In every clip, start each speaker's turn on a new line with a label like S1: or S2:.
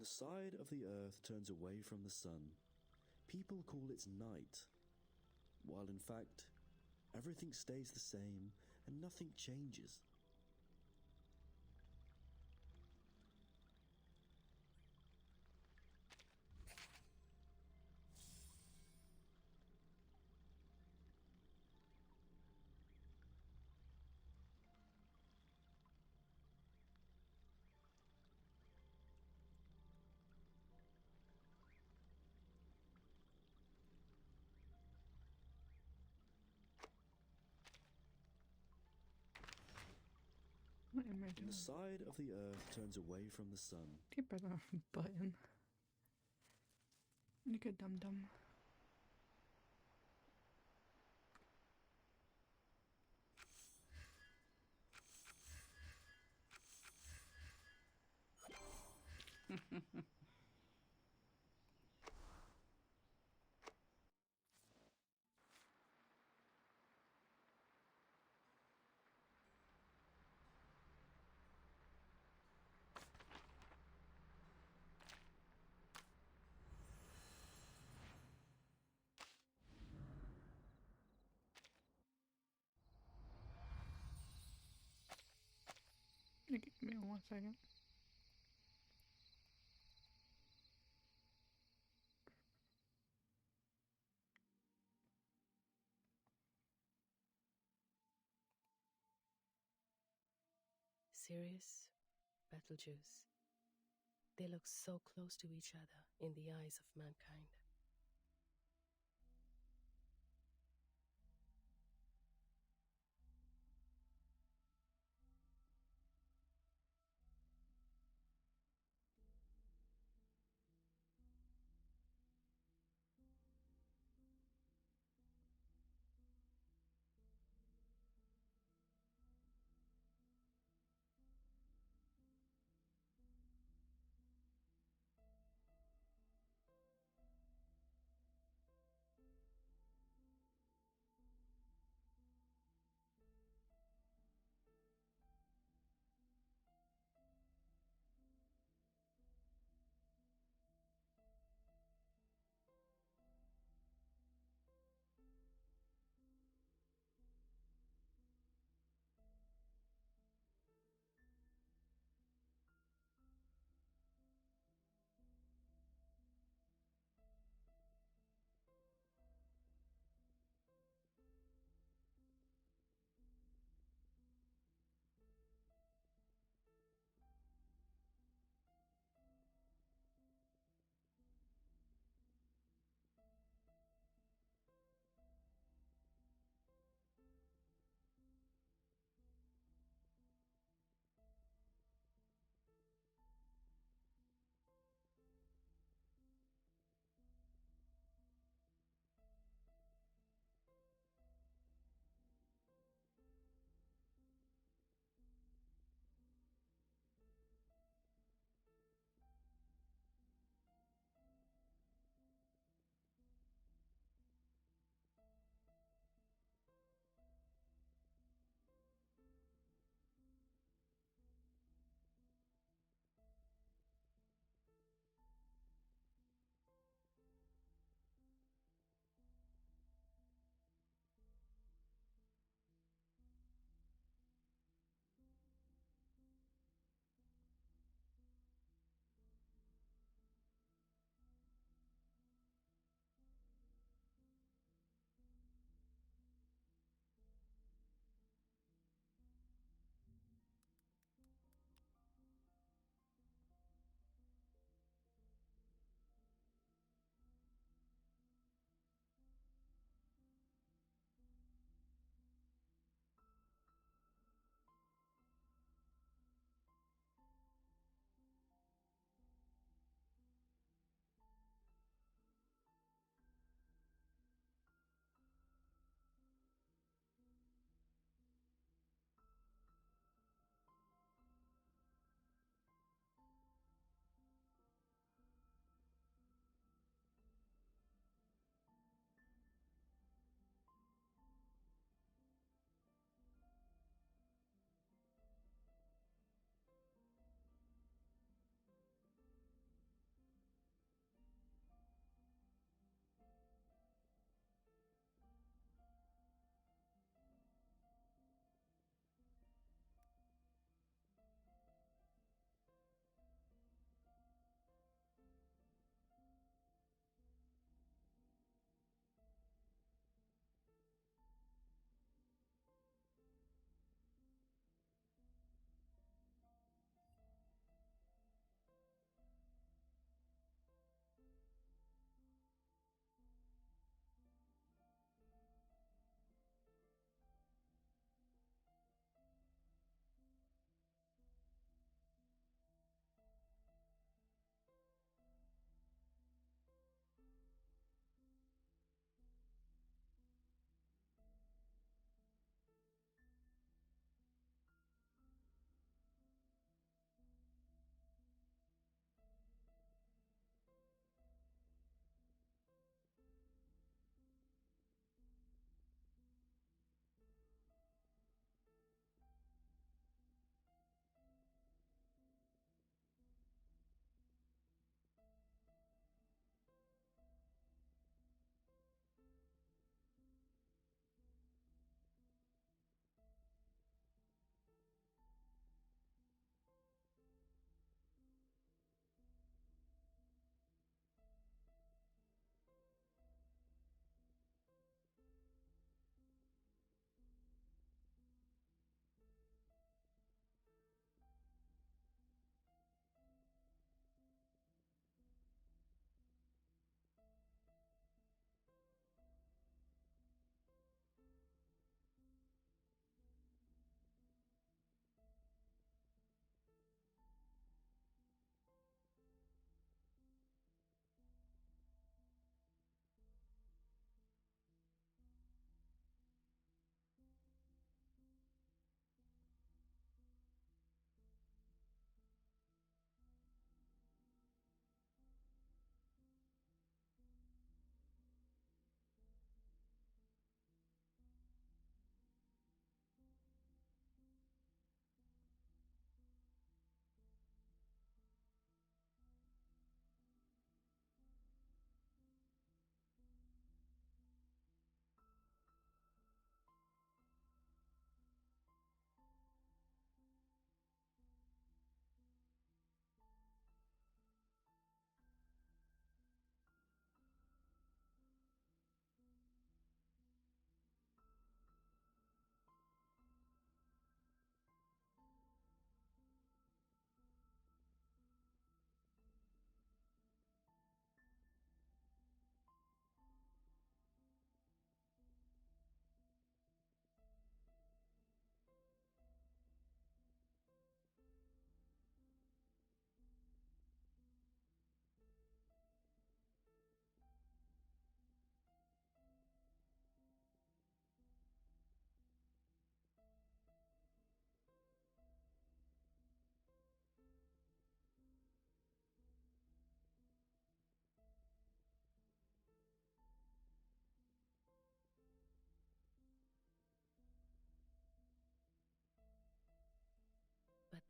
S1: the side of the earth turns away from the sun, people call it night, while in fact, everything stays the same and nothing changes.
S2: What am I
S1: And
S2: doing?
S1: the side of the earth turns away from the sun.
S2: Get better off button. You good dum dum. Give me 1 second.
S3: Sirius, Betelgeuse. They look so close to each other in the eyes of mankind.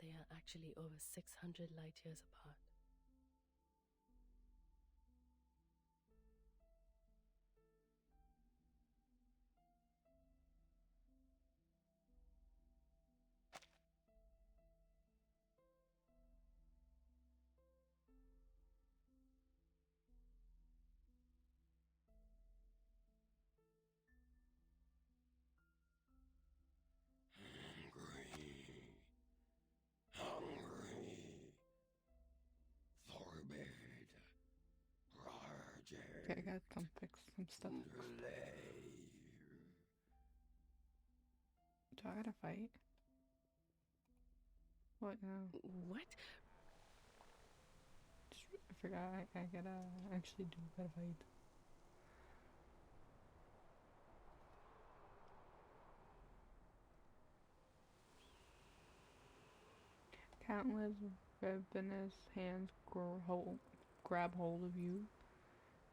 S3: they are actually over 600 light years apart.
S2: Okay, I gotta come fix some stuff. Do I gotta fight? What now?
S3: What?
S2: I forgot I gotta actually do a fight. Countless ravenous hands grab hold of you,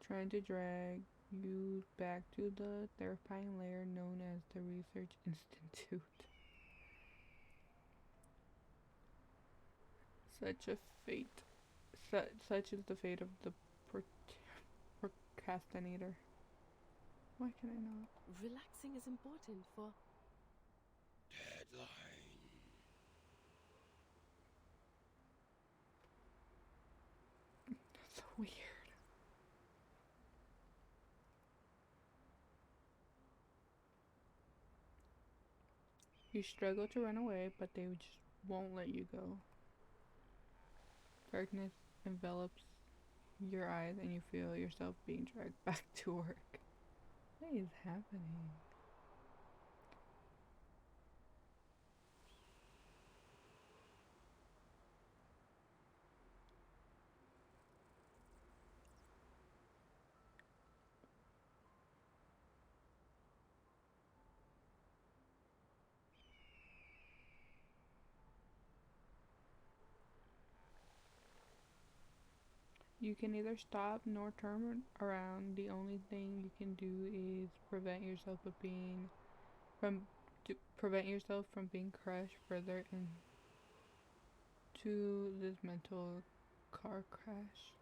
S2: trying to drag you back to the terrifying lair known as the Research Institute. Such a fate. Such is the fate of the procrastinator. Why can I not?
S3: Relaxing is important for
S4: Deadline.
S2: That's so weird. You struggle to run away, but they just won't let you go. Darkness envelops your eyes and you feel yourself being dragged back to work. What is happening? You can neither stop nor turn around. The only thing you can do is prevent yourself from being crushed further into this mental car crash.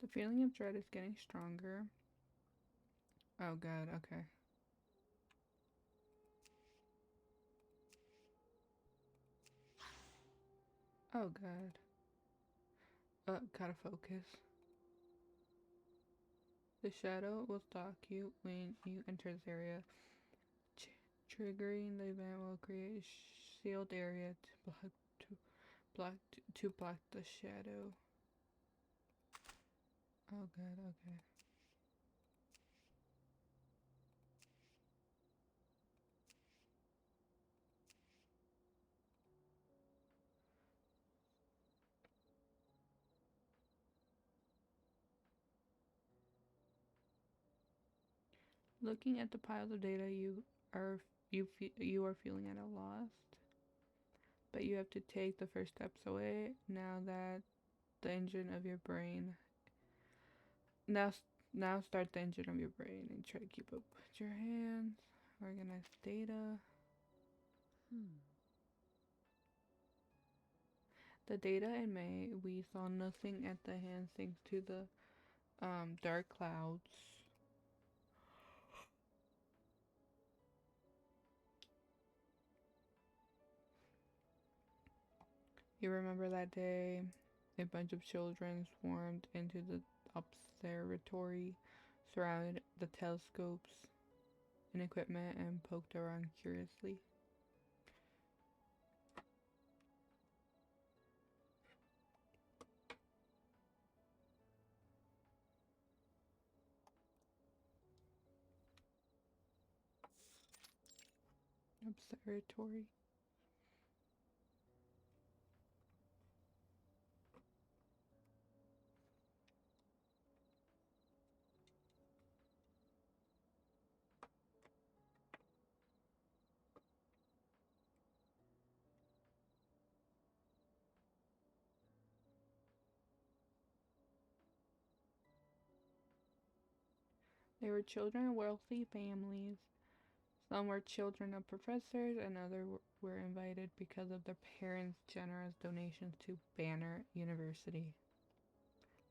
S2: The feeling of dread is getting stronger. Oh god, okay. Oh god. Gotta focus. The shadow will stalk you when you enter this area. Triggering the event will create a sealed area to block the shadow. Oh god, okay. Looking at the piles of data, you are feeling at a loss, but you have to take the first steps away. Now that the engine of your brain now start the engine of your brain and try to keep up with your hands. Organize data. The data in May, we saw nothing at the hands thanks to the dark clouds. You remember that day? A bunch of children swarmed into the observatory, surrounded the telescopes and equipment, and poked around curiously. Observatory. They were children of wealthy families. Some were children of professors, and others were invited because of their parents' generous donations to Banner University.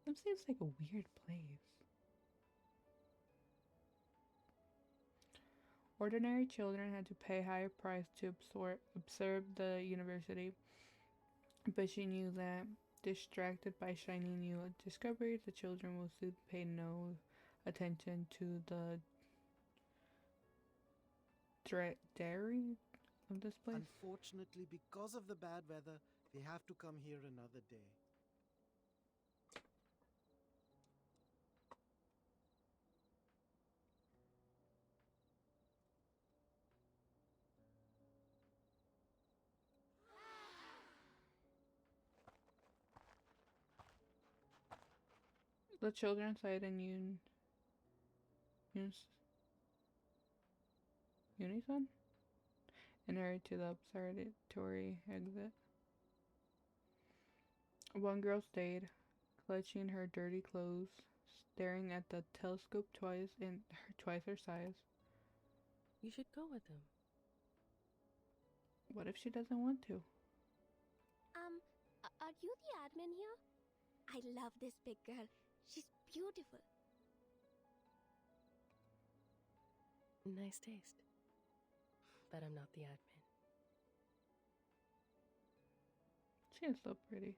S2: That seems like a weird place. Ordinary children had to pay higher price to observe the university, but she knew that, distracted by shiny new discoveries, the children will soon pay no attention to the dairy of this place.
S5: Unfortunately, because of the bad weather, we have to come here another day.
S2: The children sighed in unison and hurried to the observatory exit. One girl stayed, clutching her dirty clothes, staring at the telescope twice her size.
S3: You should go with them.
S2: What if she doesn't want to?
S6: Are you the admin here? I love this big girl. She's beautiful.
S3: Nice taste. But I'm not the admin.
S2: She is so pretty.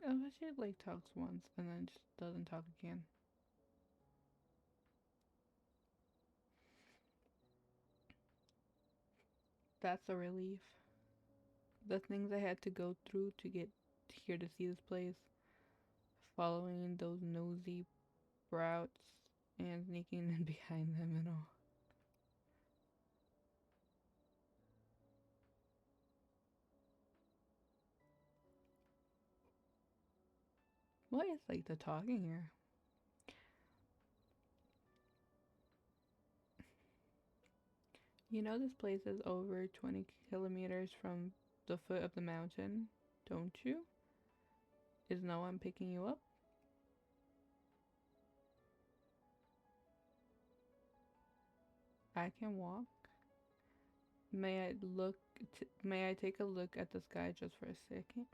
S2: Oh, but she like talks once and then just doesn't talk again. That's a relief. The things I had to go through to get here to see this place, following those nosy sprouts and sneaking in behind them and all. What is like the talking here? You know this place is over 20 kilometers from the foot of the mountain, don't you? Is no one picking you up? I can walk. May I take a look at the sky just for a second?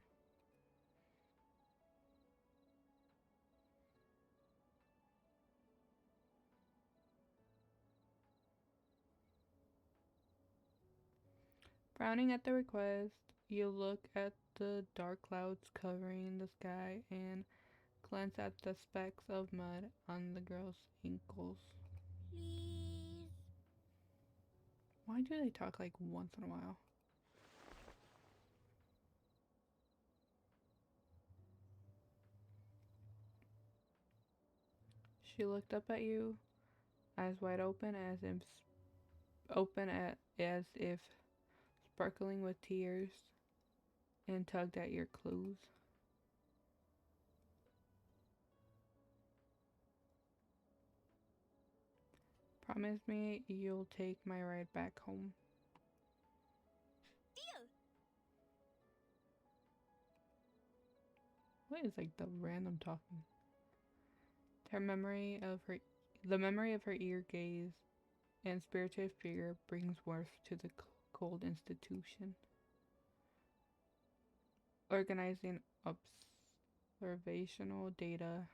S2: Frowning at the request, you look at the dark clouds covering the sky and glance at the specks of mud on the girl's ankles.
S6: Please.
S2: Why do they talk like once in a while? She looked up at you, eyes wide open as if sparkling with tears, and tugged at your clothes. Promise me you'll take my ride back home.
S6: Deal.
S2: What is like the random talking? The memory of her eager gaze and spirited figure brings warmth to the cold institution. Organizing observational data,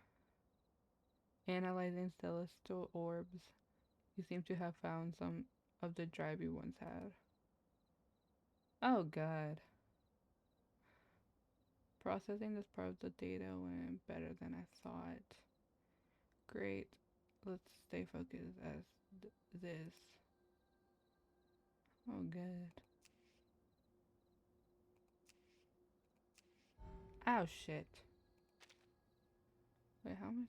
S2: analyzing celestial orbs, you seem to have found some of the drive you once had. Oh god. Processing this part of the data went better than I thought. Great. Let's stay focused as this. Oh good. Oh shit. Wait, how am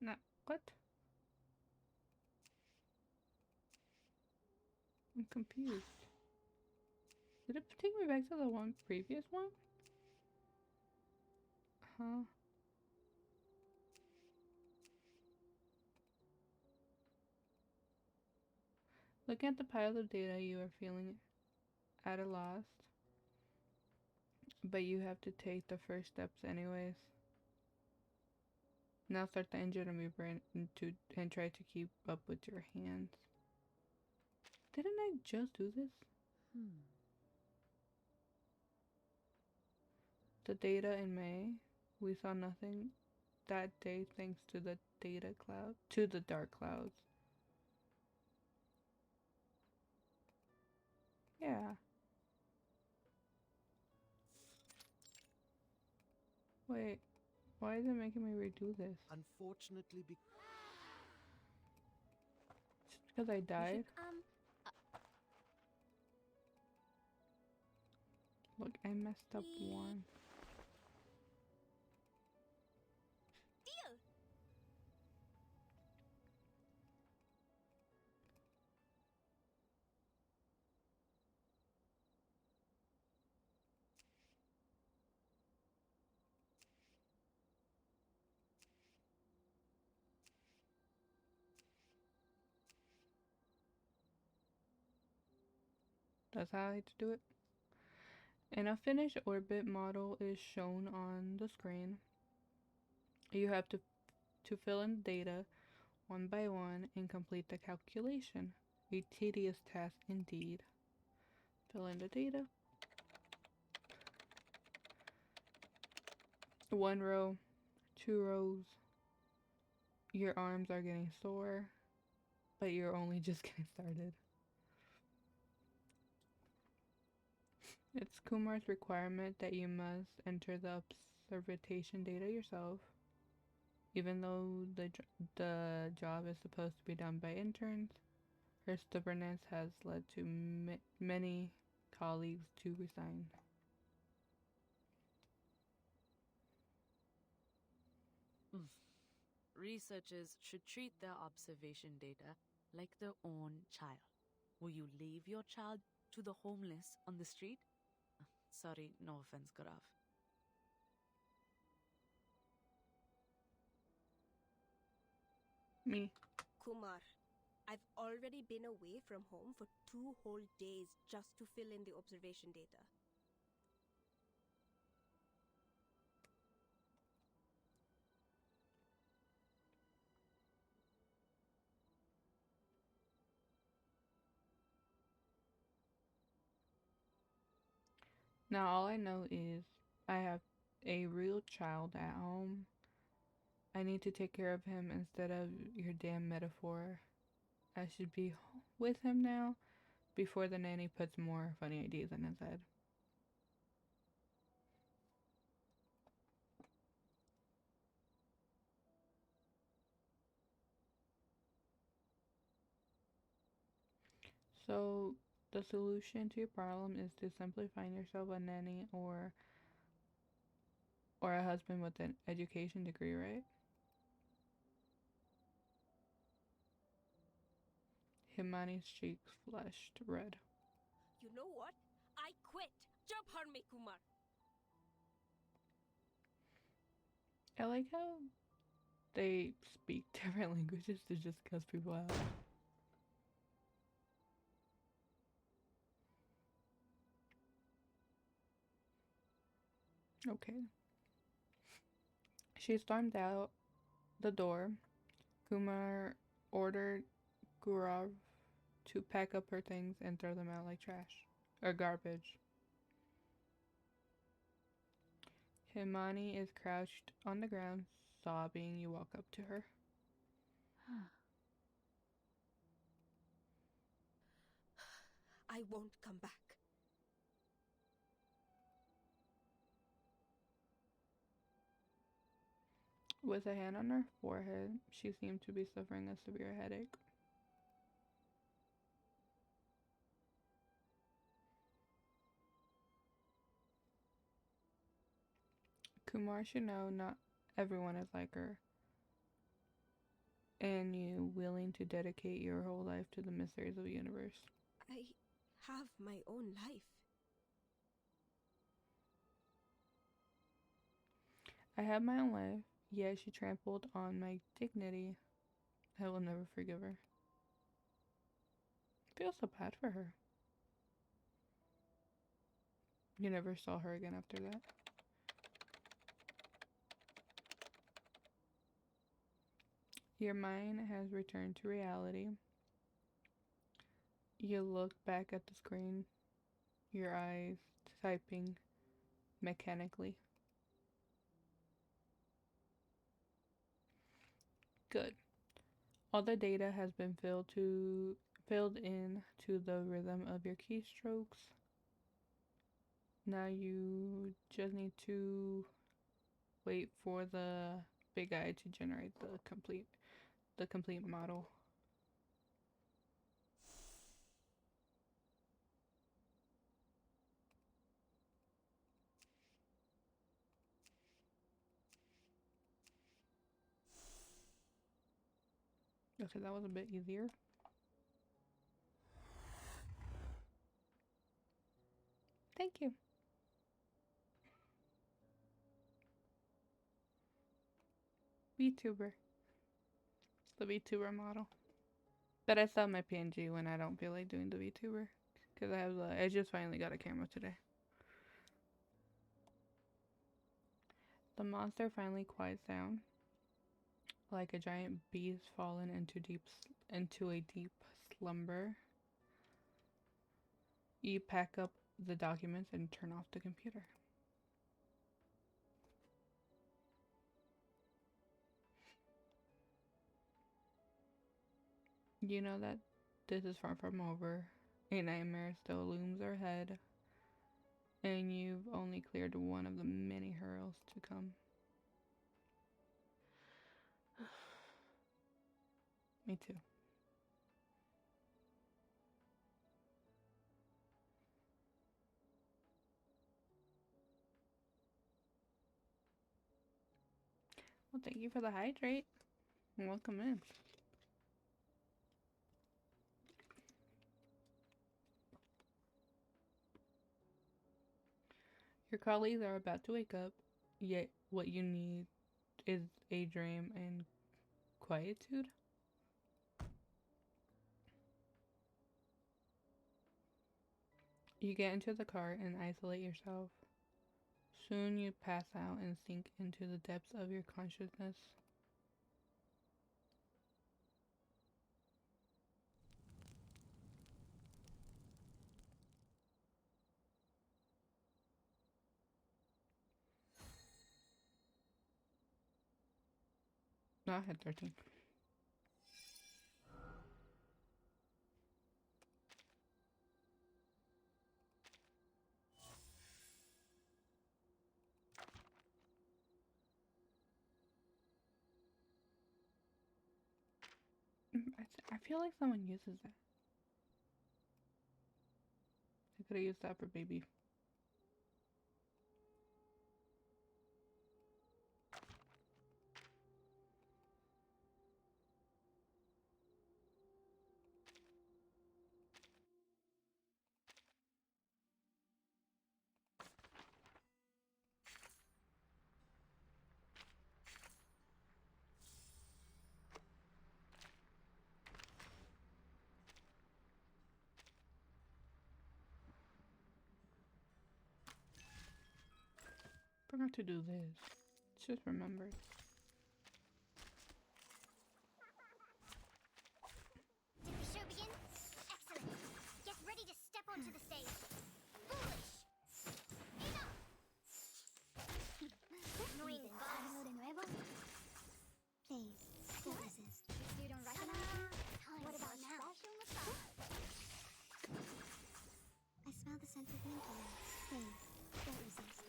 S2: I? What? I'm confused. Did it take me back to the previous one? Huh? Looking at the pile of data, you are feeling at a loss. But you have to take the first steps anyways. Now start the engine and try to keep up with your hands. Didn't I just do this? The data in May, we saw nothing that day thanks to the dark clouds. Yeah. Wait, why is it making me redo this?
S5: Unfortunately,
S2: Just because I
S6: We
S2: died?
S6: should,
S2: Look, I messed up one.
S6: deal!
S2: That's how I had to do it. And a finished orbit model is shown on the screen. You have to fill in data one by one and complete the calculation. A tedious task indeed. Fill in the data. One row, 2 rows. Your arms are getting sore, but you're only just getting started. It's Kumar's requirement that you must enter the observation data yourself. Even though the job is supposed to be done by interns, her stubbornness has led to many colleagues to resign.
S7: Researchers should treat their observation data like their own child. Will you leave your child to the homeless on the street? Sorry, no offense, Gaurav.
S2: Me.
S6: Kumar, I've already been away from home for 2 whole days just to fill in the observation data.
S2: Now all I know is I have a real child at home. I need to take care of him instead of your damn metaphor. I should be with him now before the nanny puts more funny ideas in his head. So the solution to your problem is to simply find yourself a nanny or a husband with an education degree, right? Himani's cheeks flushed red.
S6: You know what? I quit. Jab har me, Kumar.
S2: I like how they speak different languages to just cuss people out. Okay. She stormed out the door. Kumar ordered Gaurav to pack up her things and throw them out like trash or garbage. Himani is crouched on the ground, sobbing. You walk up to her.
S6: I won't come back.
S2: With a hand on her forehead, she seemed to be suffering a severe headache. Kumar should know not everyone is like her, and you willing to dedicate your whole life to the mysteries of the universe.
S6: I have my own life.
S2: I have my own life, yet she trampled on my dignity. I will never forgive her. I feel so bad for her. You never saw her again after that. Your mind has returned to reality. You look back at the screen, your eyes typing mechanically. Good. All the data has been filled in to the rhythm of your keystrokes. Now you just need to wait for the big eye to generate the complete model. Okay, that was a bit easier. Thank you. VTuber. The VTuber model. But I sell my PNG when I don't feel like doing the VTuber. Because I just finally got a camera today. The monster finally quiets down. Like a giant beast fallen into a deep slumber. You pack up the documents and turn off the computer. You know that this is far from over. A nightmare still looms ahead, and you've only cleared one of the many hurdles to come. Me too. Well, thank you for the hydrate. And welcome in. Your colleagues are about to wake up, yet what you need is a dream and quietude. You get into the car and isolate yourself. Soon you pass out and sink into the depths of your consciousness. No, I had 13. I feel like someone uses that. I could have used that for baby. Forgot to do this. Just remembered.
S8: Did the show begin? Excellent. Get ready to step onto the stage. Foolish. Enough. Annoying bugs. Please, don't resist. You don't recognize me? What about now? I smell the scent of mint oil. Please, don't resist.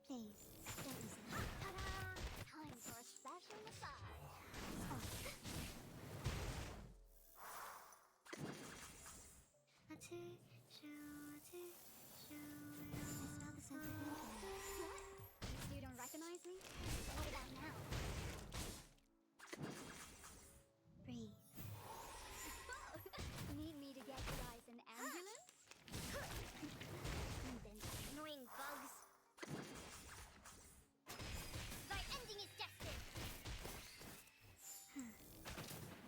S8: Please, don't resist. Ta-da! Time for a special massage. I smell the scent of mint oil. You don't recognize me? What about now? Breathe. Need me to get you guys an ambulance? Annoying bugs. Thy ending is destined.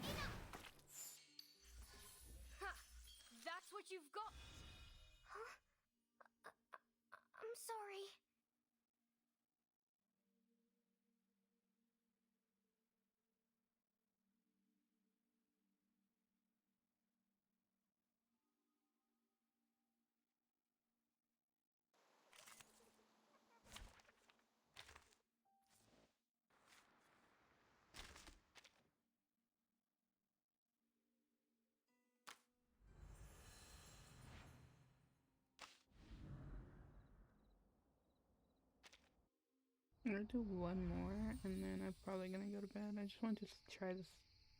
S8: Enough.
S3: You've got.
S8: Huh? I'm sorry.
S2: I'm gonna do one more and then I'm probably gonna go to bed. I just want to try this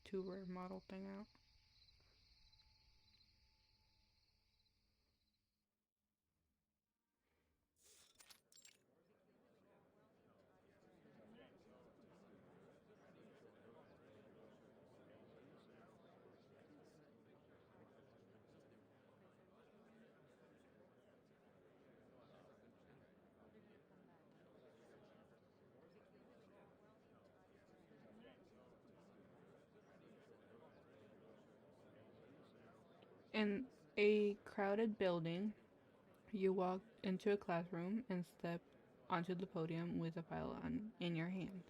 S2: 2 rare model thing out. In a crowded building, you walk into a classroom and step onto the podium with a file in your hand.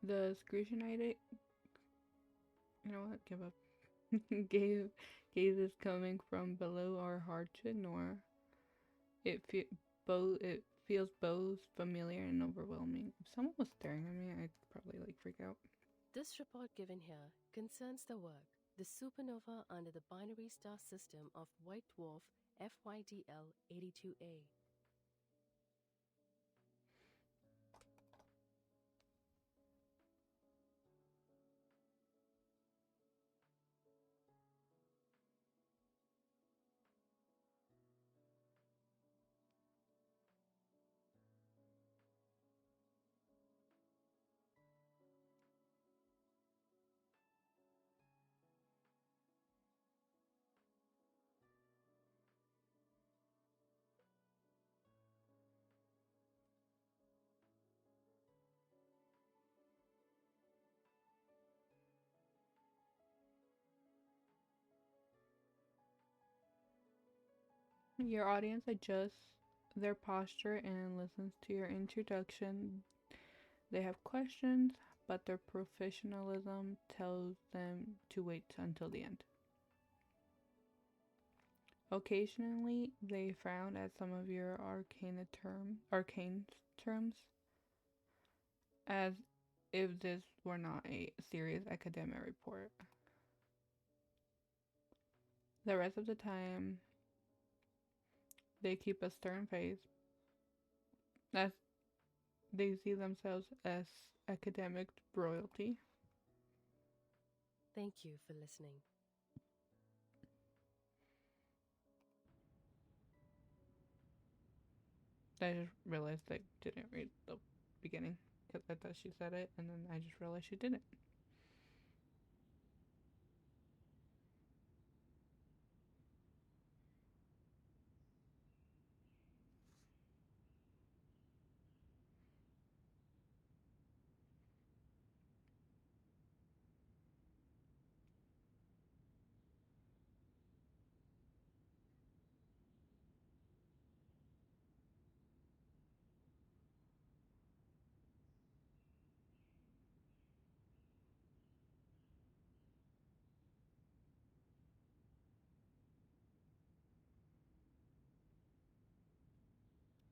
S2: The scrutinizer, you know what, give up. Gazes coming from below are hard to ignore. It feels both familiar and overwhelming. If someone was staring at me, I'd probably like freak out.
S3: This report given here concerns the work, the supernova under the binary star system of White Dwarf FYDL 82A.
S2: Your audience adjusts their posture and listens to your introduction. They have questions, but their professionalism tells them to wait until the end. Occasionally, they frown at some of your arcane terms, as if this were not a serious academic report. The rest of the time, they keep a stern face, as they see themselves as academic royalty.
S3: Thank you for listening.
S2: I just realized I didn't read the beginning because I thought she said it, and then I just realized she didn't.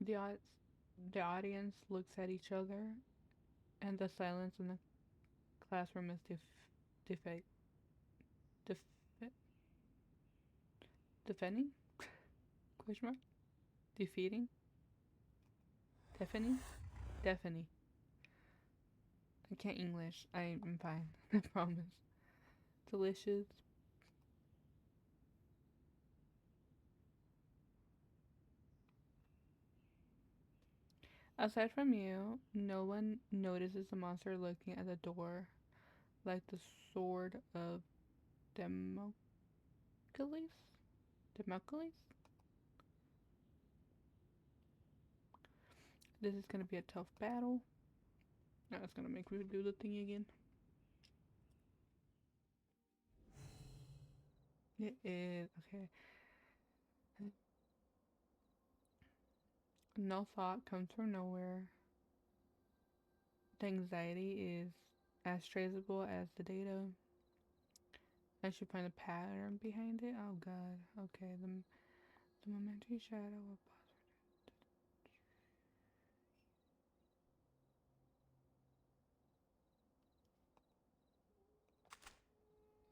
S2: The, au- the audience looks at each other, and the silence in the classroom is defe- def- defending? Question mark? Defeating? Deafening? Deafening. I can't English. I'm fine. I promise. Delicious. Aside from you, no one notices the monster looking at the door like the sword of Demo Democles? This is gonna be a tough battle. Now it's gonna make me do the thing again. It is. Okay. No thought comes from nowhere. The anxiety is as traceable as the data. I should find a pattern behind it. Oh god. Okay. The momentary shadow of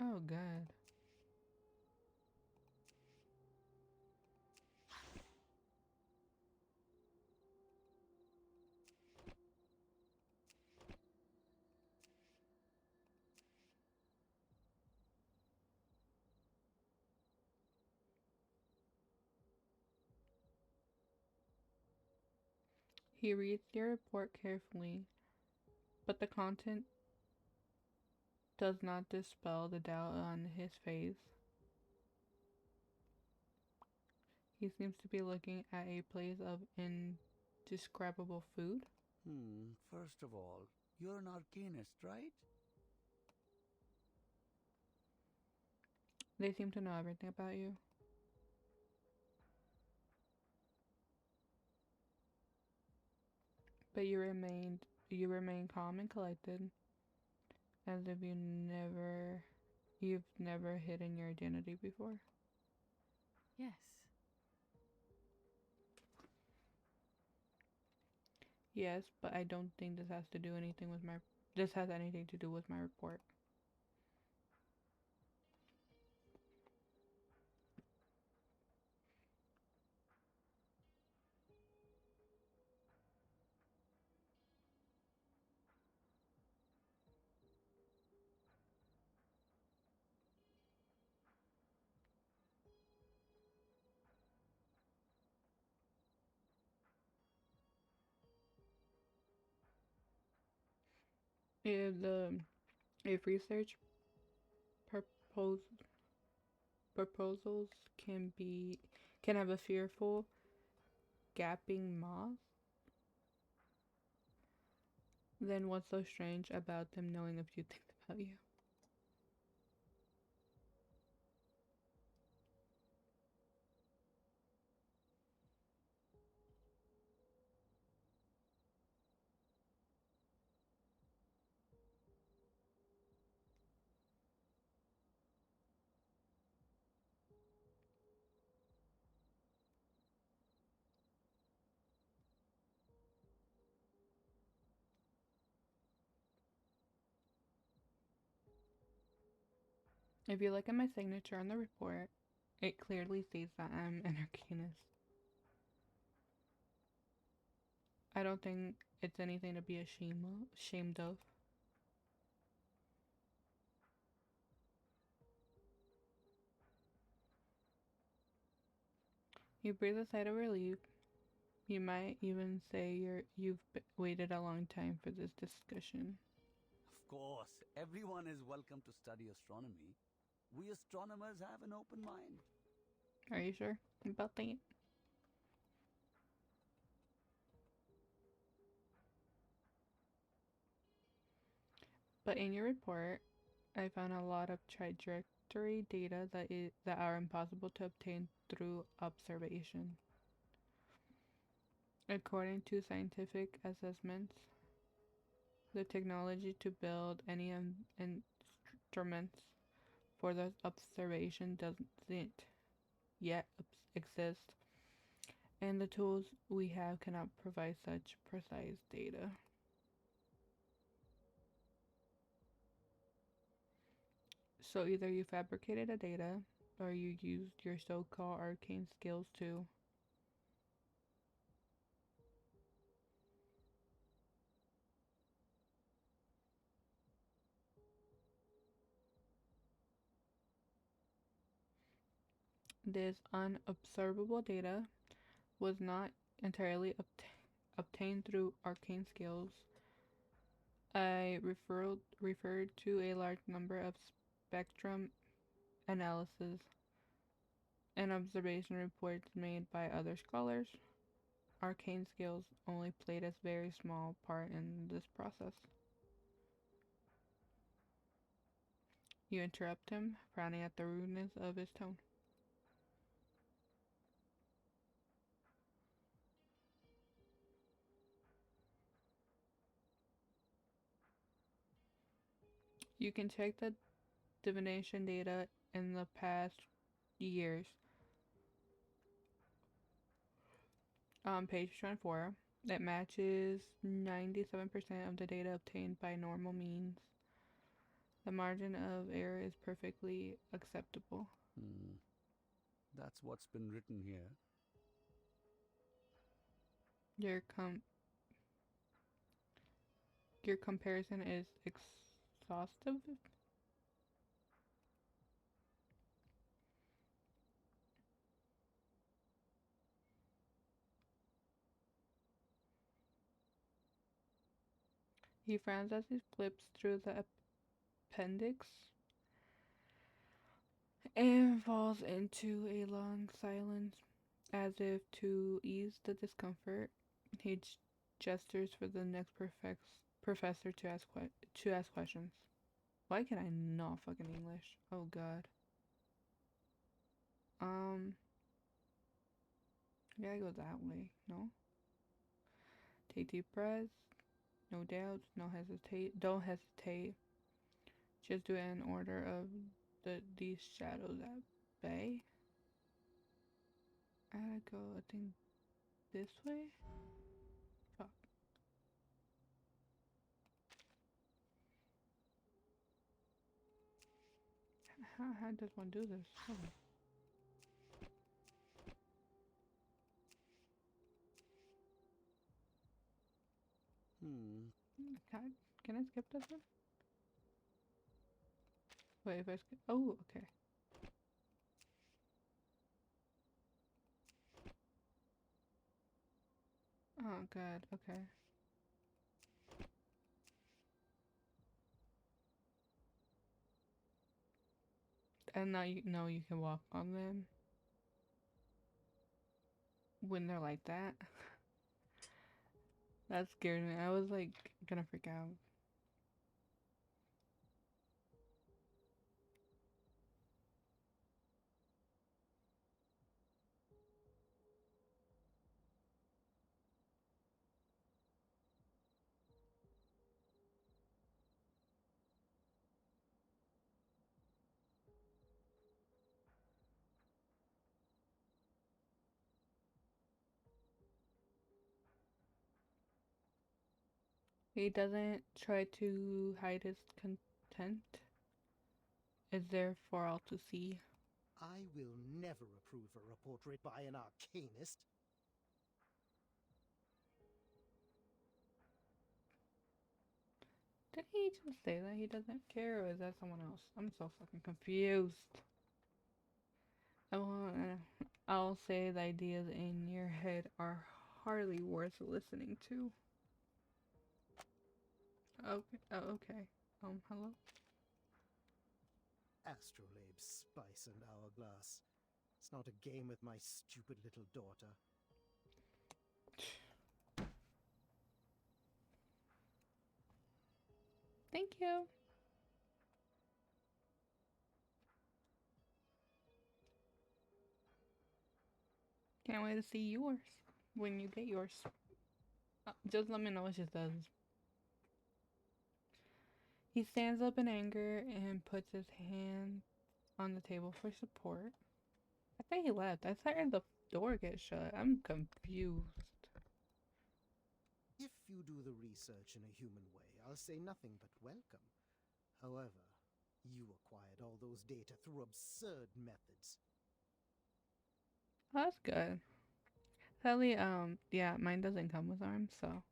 S2: oh god. He reads your report carefully, but the content does not dispel the doubt on his face. He seems to be looking at a place of indescribable food.
S9: First of all, you're an arcanist, right?
S2: They seem to know everything about you. But you remain calm and collected, as if you've never hidden your identity before.
S7: Yes.
S2: Yes, but I don't think this has anything to do with my report. If research propos proposals can have a fearful, gaping mouth, then what's so strange about them knowing a few things about you? If you look at my signature on the report, it clearly states that I'm an arcanist. I don't think it's anything to be ashamed of. You breathe a sigh of relief. You might even say waited a long time for this discussion.
S9: Of course, everyone is welcome to study astronomy. We astronomers have an open mind.
S2: Are you sure about that? But in your report, I found a lot of trajectory data that are impossible to obtain through observation. According to scientific assessments, the technology to build any instruments for the observation doesn't yet exist, and the tools we have cannot provide such precise data. So either you fabricated the data, or you used your so-called arcane skills to. This unobservable data was not entirely obtained through arcane skills. I referred to a large number of spectrum analysis and observation reports made by other scholars. Arcane skills only played a very small part in this process. You interrupt him, frowning at the rudeness of his tone. You can check the divination data in the past years. On page 24, it matches 97% of the data obtained by normal means. The margin of error is perfectly acceptable.
S9: That's what's been written here.
S2: Your comparison is exhaustive? He frowns as he flips through the appendix and falls into a long silence. As if to ease the discomfort, he gestures for the next professor to ask questions. Why can I not fucking English? Oh god. I gotta go that way, no? Take deep breaths. No doubts, don't hesitate. Just do it in order of these shadows at bay. I gotta go, I think, this way? Fuck. How does one do this? Hold on. Can I skip this one? Wait, if I skip... Oh, okay. Oh, god, okay. And now you know you can walk on them. When they're like that. That scared me. I was like, gonna freak out. He doesn't try to hide his content. It's there for all to see.
S5: I will never approve a report written by an arcanist.
S2: Did he just say that he doesn't care, or is that someone else? I'm so fucking confused. I'll say the ideas in your head are hardly worth listening to. Okay. Oh, okay. Hello?
S5: Astrolabe, spice, and hourglass. It's not a game with my stupid little daughter.
S2: Thank you. Can't wait to see yours when you get yours. Just let me know what she says. He stands up in anger and puts his hand on the table for support. I think he left. I heard the door get shut. I'm confused.
S5: If you do the research in a human way, I'll say nothing but welcome. However, you acquired all those data through absurd methods.
S2: Oh, that's good. Sadly, yeah, mine doesn't come with arms, so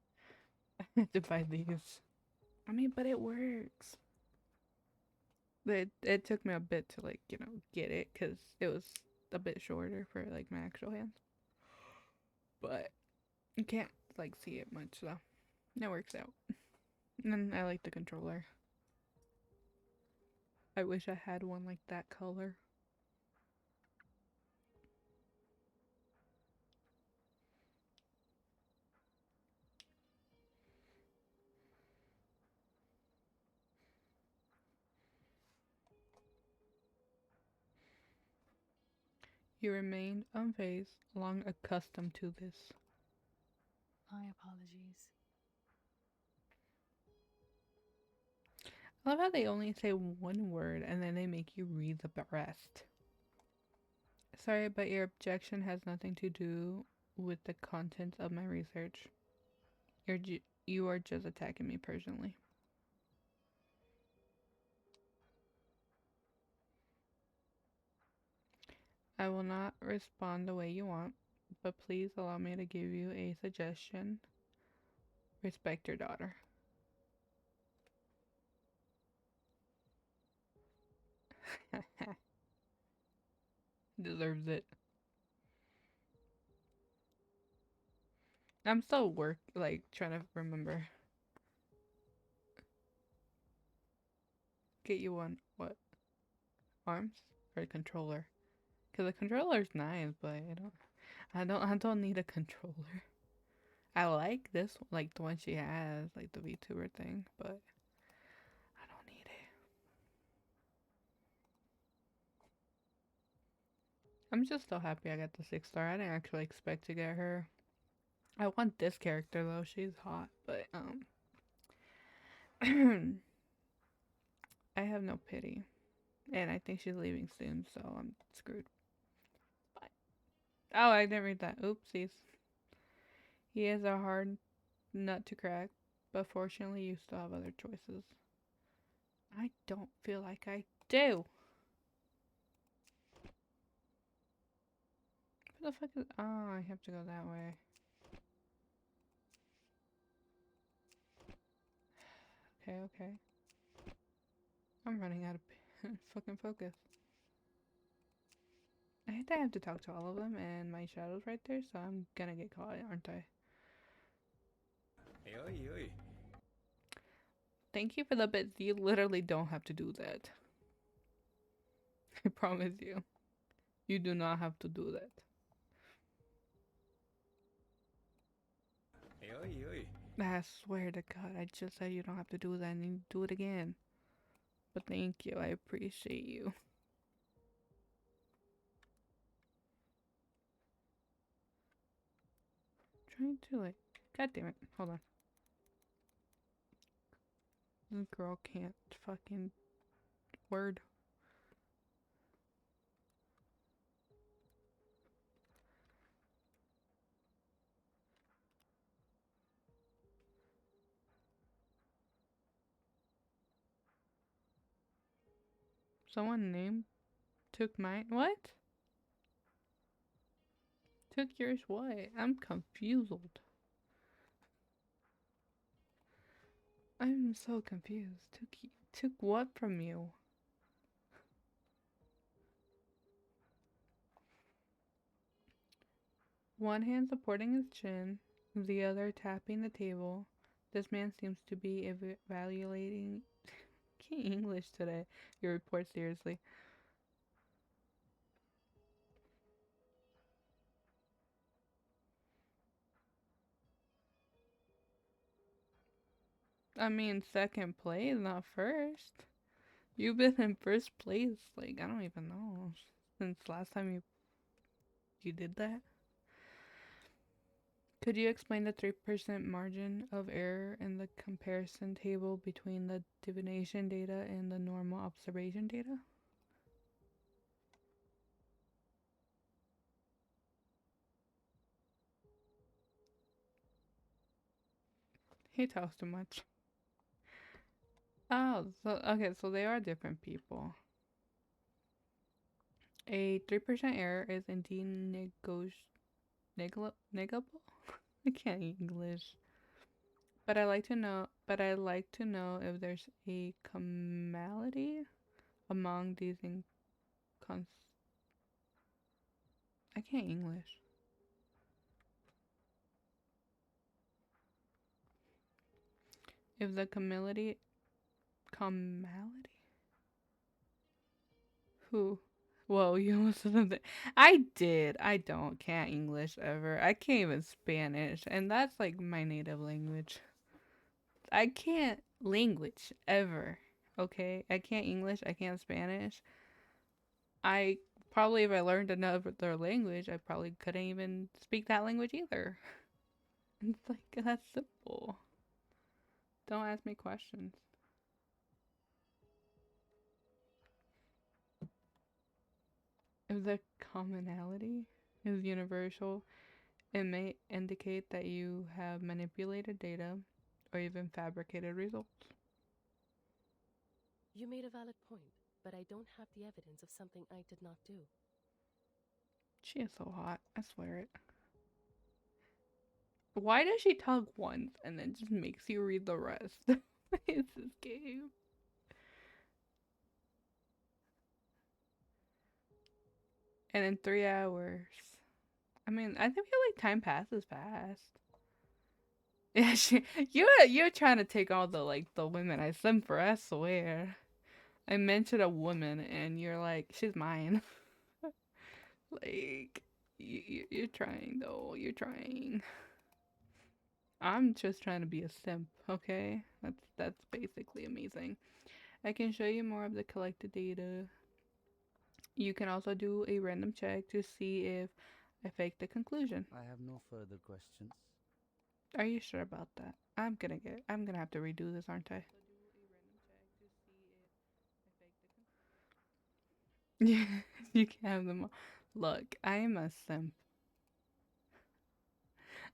S2: I have to buy these. I mean, but it works. It took me a bit to, like, you know, get it, because it was a bit shorter for, like, my actual hands. But you can't, like, see it much, so it works out. And then I like the controller. I wish I had one like that color. You remained unfazed, long accustomed to this.
S7: My apologies.
S2: I love how they only say one word and then they make you read the rest. Sorry, but your objection has nothing to do with the contents of my research. You are just attacking me personally. I will not respond the way you want, but please allow me to give you a suggestion. Respect your daughter. Deserves it. I'm still trying to remember. Get you one, what? Arms? Or a controller? Because the controller's nice, but I don't need a controller. I like this one, like the one she has, like the VTuber thing, but I don't need it. I'm just so happy I got the 6-star. I didn't actually expect to get her. I want this character though, she's hot, but I have no pity. And I think she's leaving soon, so I'm screwed. Bye. Oh, I didn't read that. Oopsies. He is a hard nut to crack, but fortunately you still have other choices. I don't feel like I do. What the fuck is... Oh, I have to go that way. Okay. I'm running out of fucking focus. I hate that I have to talk to all of them and my shadow's right there, so I'm gonna get caught, aren't I?
S4: Oi.
S2: Thank you for the bits. You literally don't have to do that. I promise you. You do not have to do that.
S4: Oi.
S2: I swear to God, I just said you don't have to do that and you do it again. But thank you, I appreciate you. Trying to God damn it, hold on. This girl can't fucking word. Someone named took mine. What? Took yours what? I'm confused. I'm so confused. Took what from you? One hand supporting his chin, the other tapping the table. This man seems to be evaluating English today. Your report seriously. I mean, second place, not first. You've been in first place, I don't even know, since last time you did that. Could you explain the 3% margin of error in the comparison table between the divination data and the normal observation data? He talks too much. Oh, so they are different people. A 3% error is indeed negable? I can't English. But I like to know if there's a commonality among these I can't English. If the commonality? Who? Whoa, you almost said something. I did. I can't English ever. I can't even Spanish. And that's my native language. I can't language ever. Okay? I can't English. I can't Spanish. I probably if I learned another language, I probably couldn't even speak that language either. It's like, that's simple. Don't ask me questions. If the commonality is universal, it may indicate that you have manipulated data or even fabricated results.
S3: You made a valid point, but I don't have the evidence of something I did not do.
S2: She is so hot, I swear it. Why does she talk once and then just makes you read the rest? What is this game? And in 3 hours. I mean, I feel like time passes fast. Yeah, you're trying to take all the women I sent for, I swear. I mentioned a woman and you're like, she's mine. Like, you're trying though, you're trying. I'm just trying to be a simp, okay? That's basically amazing. I can show you more of the collected data. You can also do a random check to see if I faked the conclusion.
S9: I have no further questions.
S2: Are you sure about that? I'm gonna have to redo this, aren't I? Yeah, you can have them all. Look, I am a simp.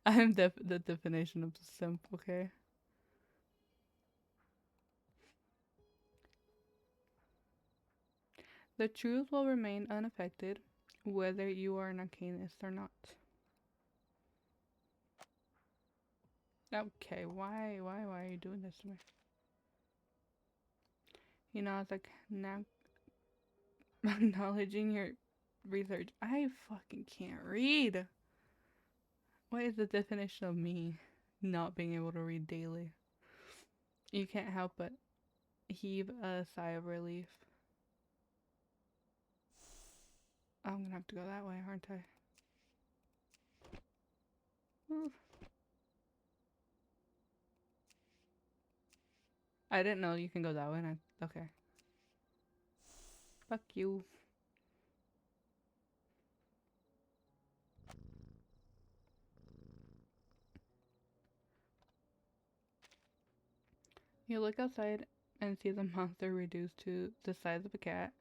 S2: I am the definition of a simp, okay? The truth will remain unaffected, whether you are an arcanist or not. Okay, why are you doing this to me? You know, it's like now acknowledging your research. I fucking can't read. What is the definition of me not being able to read daily? You can't help but heave a sigh of relief. I'm gonna have to go that way, aren't I? Oof. I didn't know you can go that way. Okay. Fuck you. You look outside and see the monster reduced to the size of a cat.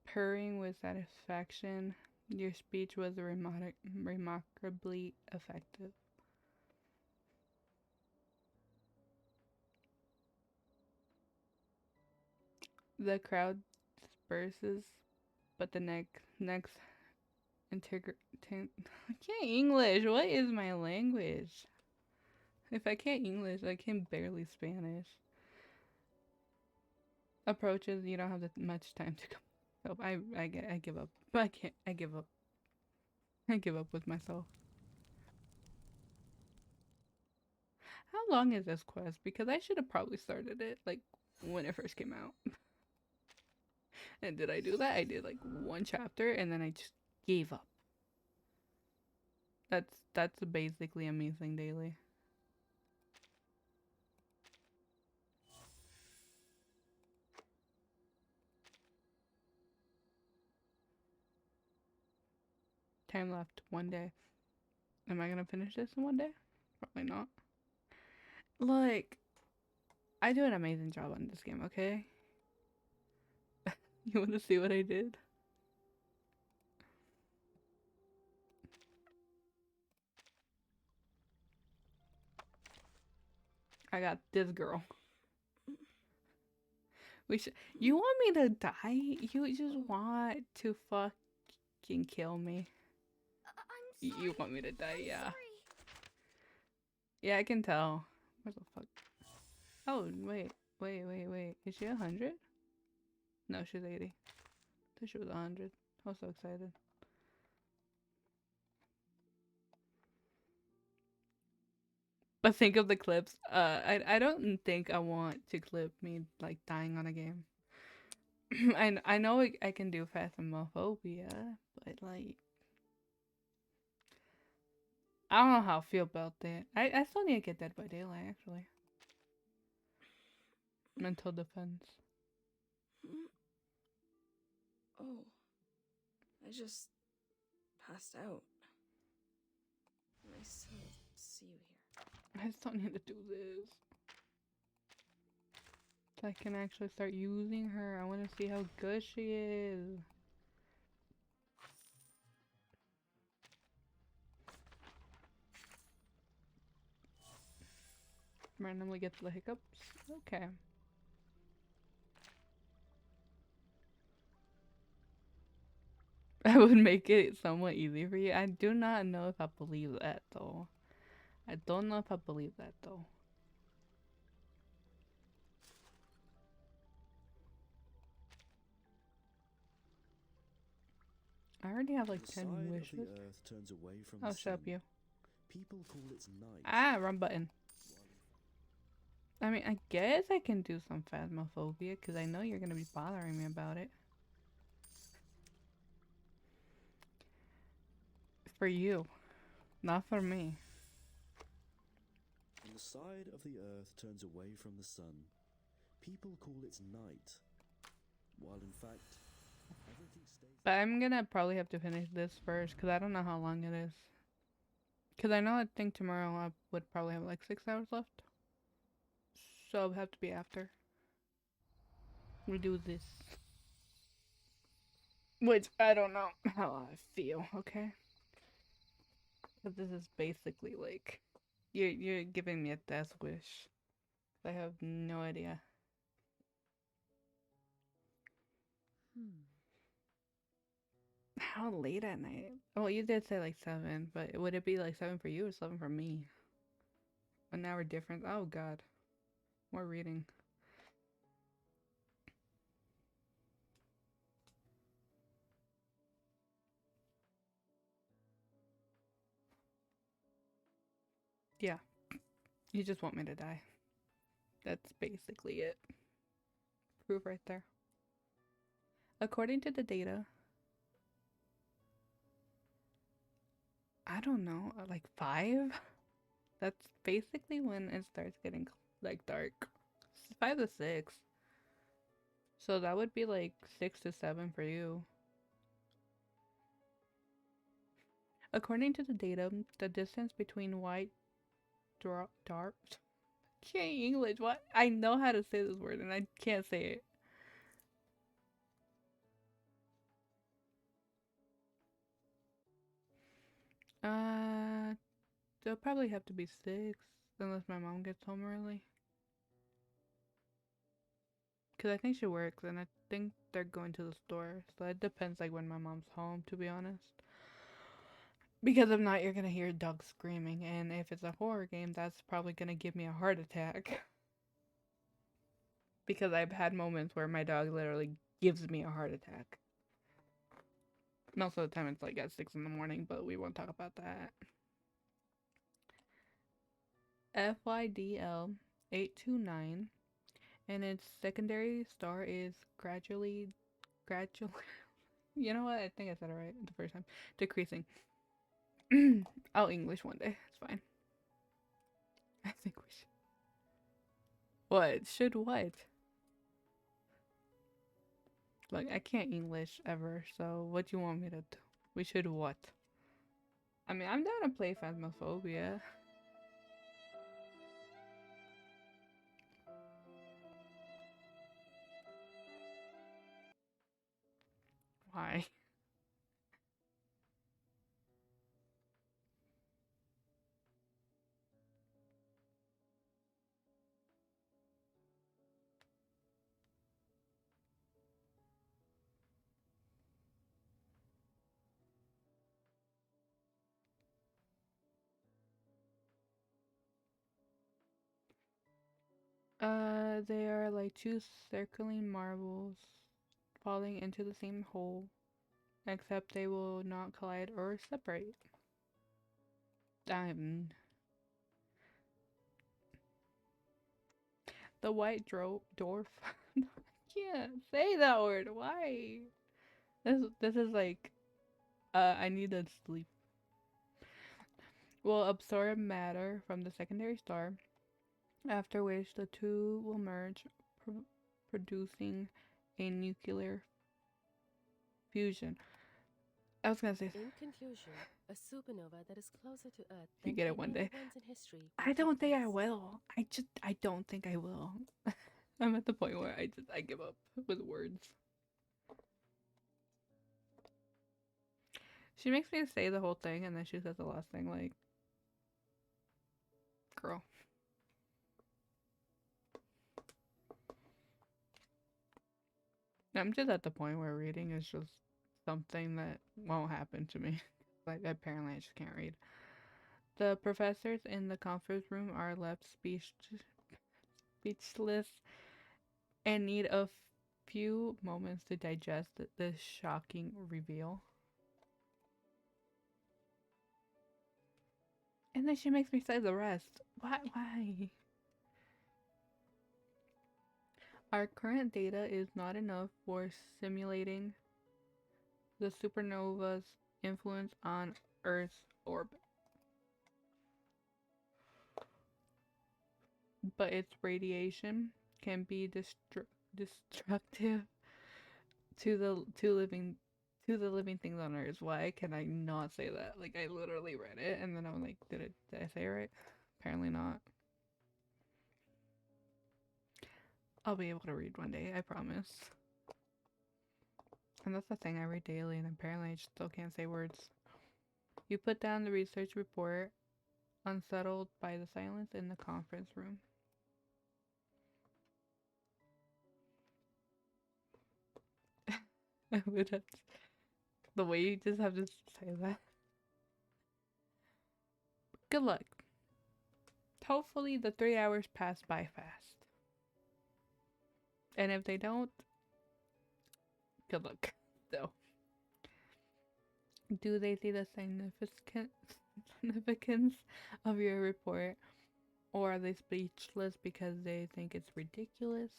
S2: Purring with satisfaction, your speech was remarkably effective. The crowd disperses, but the next I can't English. What is my language? If I can't English, I can barely Spanish. Approaches, you don't have that much time to come. Oh, I give up. But I can't. I give up. I give up with myself. How long is this quest? Because I should have probably started it like when it first came out. And did I do that? I did like 1 chapter and then I just gave up. That's basically Amazing Daily. Time left 1 day. Am I gonna finish this in 1 day? Probably not. Like, I do an amazing job on this game, okay? You wanna see what I did? I got this girl. You want me to die? You just want to fucking kill me.
S8: I'm sorry.
S2: You want me to die,
S8: I'm
S2: yeah.
S8: sorry.
S2: Yeah, I can tell. What the fuck? Oh, wait. Is she 100? No, she's 80. I thought she was 100. I was so excited. But think of the clips. I don't think I want to clip me like dying on a game. I know I can do Phasmophobia, but like I don't know how I feel about that. I still need to get Dead by Daylight actually. Mental defense.
S6: Oh.
S10: I just passed out. Nice to see you here.
S2: I just don't need to do this. So I can actually start using her. I want to see how good she is. Randomly gets the hiccups. Okay. I would make it somewhat easy for you. I do not know if I believe that though. I don't know if I believe that though. I already have like
S1: The
S2: 10
S1: side
S2: wishes.
S1: of the earth turns away from
S2: I'll
S1: the
S2: shut up
S1: sun.
S2: you.
S1: People call it night.
S2: Ah, wrong button. I mean, I guess I can do some phasmophobia because I know you're gonna be bothering me about it. For you, not for me.
S1: And the side of the earth turns away from the sun. People call it night, while in fact, everything stays.
S2: But I'm gonna probably have to finish this first because I don't know how long it is. Because I think tomorrow I would probably have like 6 hours left. So it'll have to be after we do this. Which I don't know how I feel, okay? But this is basically like you're giving me a death wish. I have no idea. How late at night? Oh, you did say like 7, but would it be like 7 for you or 7 for me? 1 hour difference. Oh god. More reading. Yeah. You just want me to die. That's basically it. Proof right there. According to the data, I don't know, like 5? That's basically when it starts getting like dark. 5 to 6. So that would be like 6 to 7 for you. According to the data, the distance between white dark can't English. What? I know how to say this word and I can't say it. They'll probably have to be 6 unless my mom gets home early. Cause I think she works and I think they're going to the store. So it depends like when my mom's home, to be honest. Because if not, you're gonna hear dogs screaming, and if it's a horror game, that's probably gonna give me a heart attack. Because I've had moments where my dog literally gives me a heart attack. Most of the time it's like at 6 in the morning, but we won't talk about that. FYDL 829, and its secondary star is gradually, you know what? I think I said it right the first time. Decreasing. I'll English one day. It's fine. I think we should. What? Should what? Like, I can't English ever, so what do you want me to do? We should what? I mean, I'm down to play Phasmophobia. Why? They are like 2 circling marbles falling into the same hole, except they will not collide or separate. The white dwarf. I can't say that word. Why? This is like, I need to sleep. Will absorb matter from the secondary star, after which the two will merge, producing a nuclear fusion. I was gonna say,
S3: In conclusion, a supernova that is closer to Earth
S2: you
S3: than
S2: get it
S3: any
S2: one
S3: other
S2: day.
S3: ones in history will
S2: I don't
S3: take
S2: think I
S3: place.
S2: will. I don't think I will. I'm at the point where I give up with words. She makes me say the whole thing and then she says the last thing like, girl. I'm just at the point where reading is just something that won't happen to me. Like, apparently I just can't read. The professors in the conference room are left speechless and need a few moments to digest this shocking reveal. And then she makes me say the rest. Why? Our current data is not enough for simulating the supernova's influence on Earth's orbit. But its radiation can be destructive to the living things on Earth. Why can I not say that? Like, I literally read it and then I'm like, did I say it right? Apparently not. I'll be able to read one day, I promise. And that's the thing, I read daily and apparently I still can't say words. You put down the research report, unsettled by the silence in the conference room. I would have to, the way you just have to say that. Good luck. Hopefully the 3 hours pass by fast. And if they don't, good luck, though. Do they see the significance of your report? Or are they speechless because they think it's ridiculous?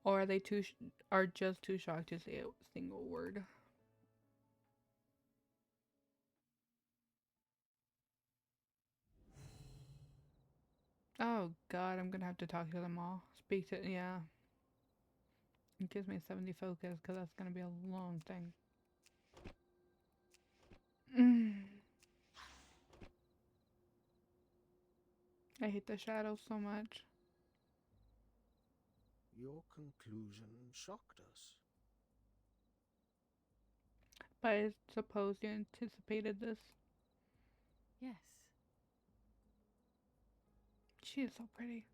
S2: Or are they just too shocked to say a single word? Oh god, I'm gonna have to talk to them all. Speak to, yeah. It gives me a 70 focus because that's gonna be a long thing. I hate the shadows so much.
S5: Your conclusion shocked us.
S2: But I suppose you anticipated this.
S3: Yes.
S2: She is so pretty.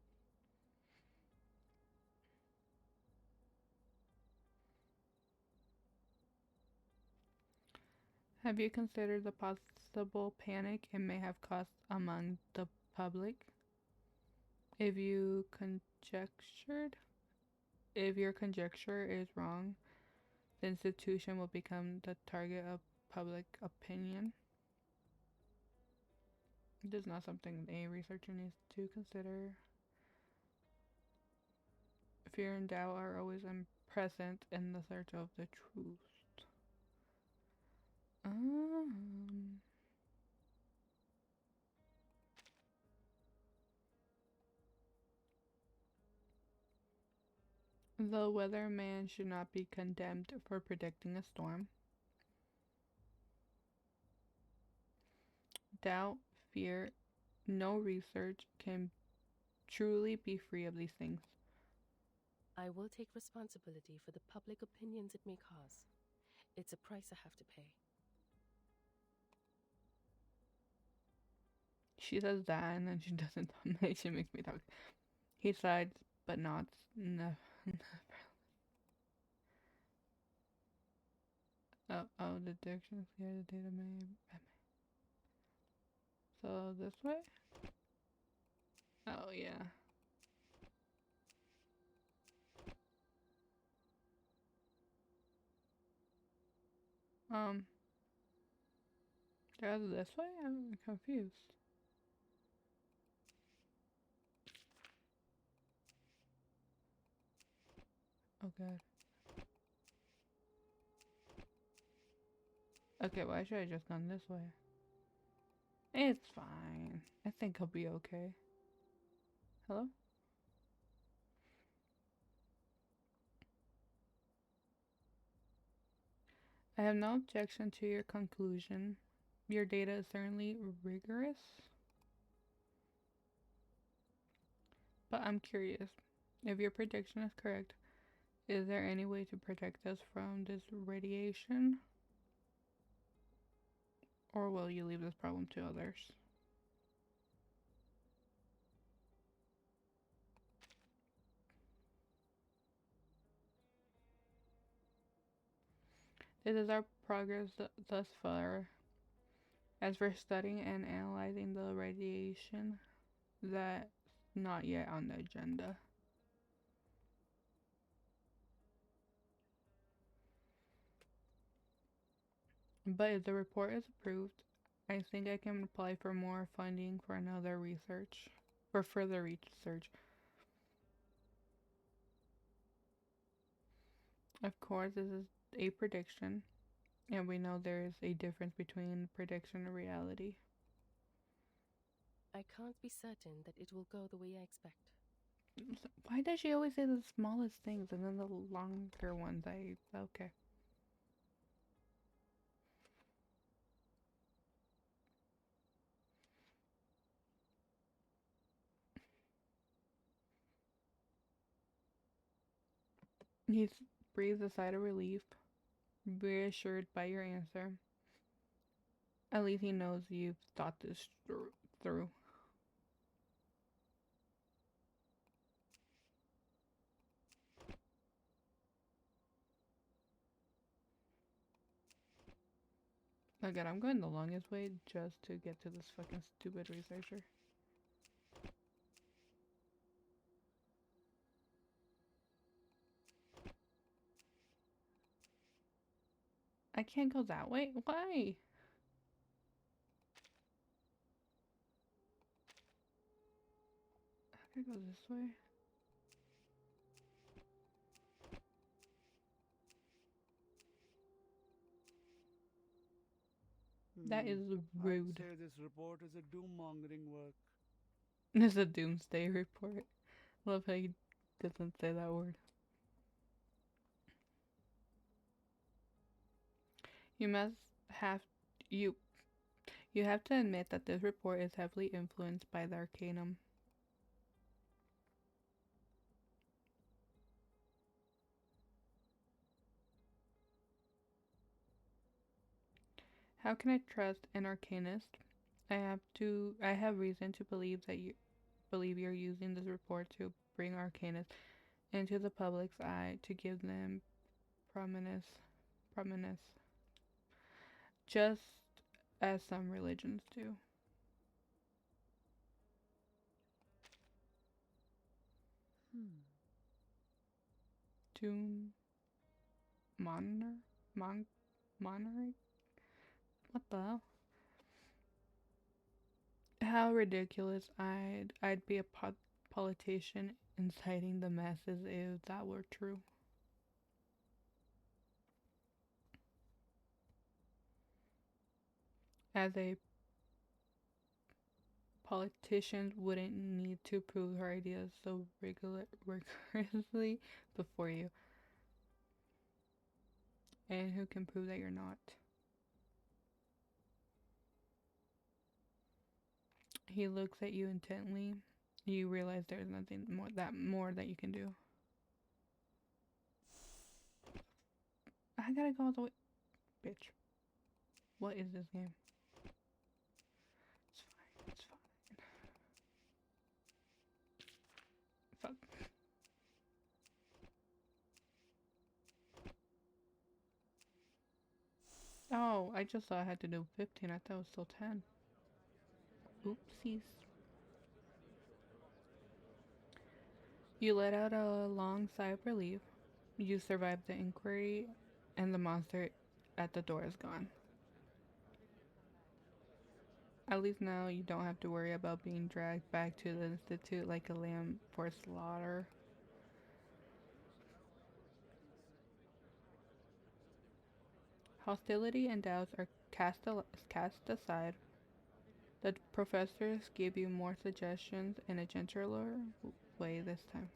S2: Have you considered the possible panic it may have caused among the public? If your conjecture is wrong, the institution will become the target of public opinion. This is not something a researcher needs to consider. Fear and doubt are always present in the search of the truth. The weatherman should not be condemned for predicting a storm. Doubt, fear, no research can truly be free of these things.
S3: I will take responsibility for the public opinions it may cause. It's a price I have to pay.
S2: She says that and then she doesn't. She makes me talk. He sides, but nods. No. Oh, the directions here, the data may. So this way? Oh, yeah. They're this way? I'm confused. Oh god. Okay, why should I just gone this way? It's fine. I think I'll be okay. Hello? I have no objection to your conclusion. Your data is certainly rigorous. But I'm curious, if your prediction is correct, is there any way to protect us from this radiation? Or will you leave this problem to others? This is our progress thus far. As for studying and analyzing the radiation, that's not yet on the agenda. But if the report is approved, I think I can apply for more funding for further research. Of course, this is a prediction, and we know there is a difference between prediction and reality.
S3: I can't be certain that it will go the way I expect.
S2: Why does she always say the smallest things and then the longer ones? Okay. He breathes a sigh of relief, reassured by your answer. At least he knows you've thought this through. Again, I'm going the longest way just to get to this fucking stupid researcher. I can't go that way? Why? I can go this way. That is rude.
S9: I'd say this report is a doom-mongering work.
S2: It's a doomsday report. Love how he doesn't say that word. You have to admit that this report is heavily influenced by the Arcanum. How can I trust an Arcanist? I have reason to believe that you're using this report to bring Arcanists into the public's eye, to give them prominence, just as some religions do. To monitor? What the hell? How ridiculous. I'd be a politician inciting the masses if that were true. As a politician wouldn't need to prove her ideas so rigorously before you. And who can prove that you're not? He looks at you intently. You realize there's nothing more that you can do. I gotta go all the way. Bitch. What is this game? It's fine. Fuck. Oh, I just thought I had to do 15. I thought it was still 10. Oopsies. You let out a long sigh of relief. You survived the inquiry, and the monster at the door is gone. At least now you don't have to worry about being dragged back to the Institute like a lamb for slaughter. Hostility and doubts are cast aside. The professors give you more suggestions in a gentler way this time.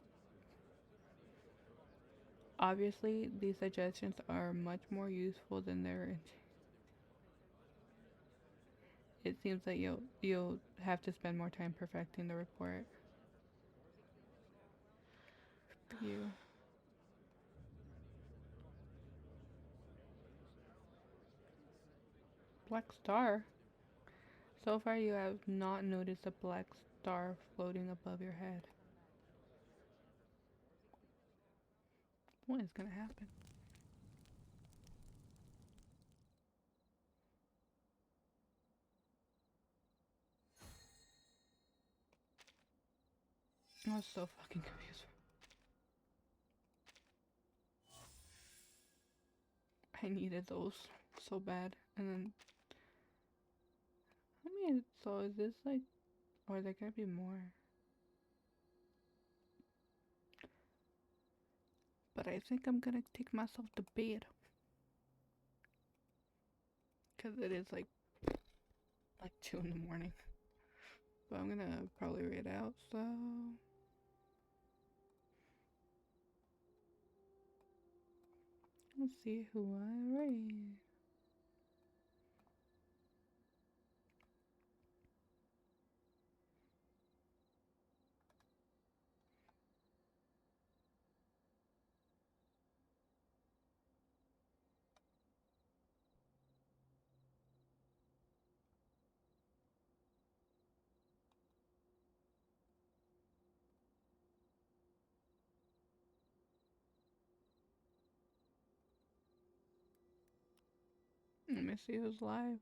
S2: Obviously, these suggestions are much more useful than their. It seems that you'll have to spend more time perfecting the report. You. Black star? So far you have not noticed a black star floating above your head. What is gonna happen? I was so fucking confused. I needed those so bad. And then so is this like, or are there gonna be more? But I think I'm gonna take myself to bed. Cause it is like 2 in the morning. But I'm gonna probably read out, so let's see who I read. Let me see who's live.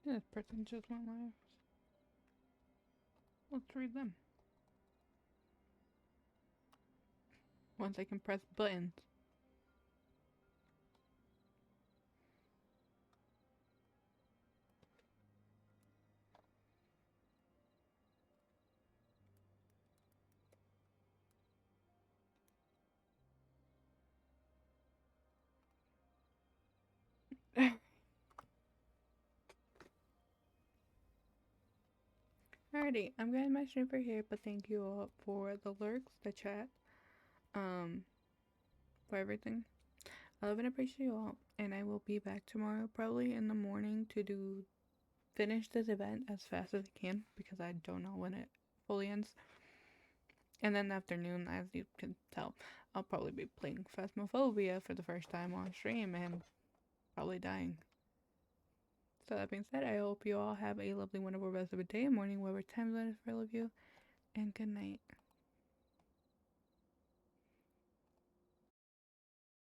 S2: This person just went live. Let's read them. Once I can press buttons. Alrighty, I'm gonna end my stream for here, but thank you all for the lurks, the chat, for everything. I love and appreciate you all, and I will be back tomorrow, probably in the morning, to finish this event as fast as I can, because I don't know when it fully ends. And then the afternoon, as you can tell, I'll probably be playing Phasmophobia for the first time on stream, and probably dying. So that being said, I hope you all have a lovely, wonderful rest of the day and morning, whatever time zone is for all of you, and good night.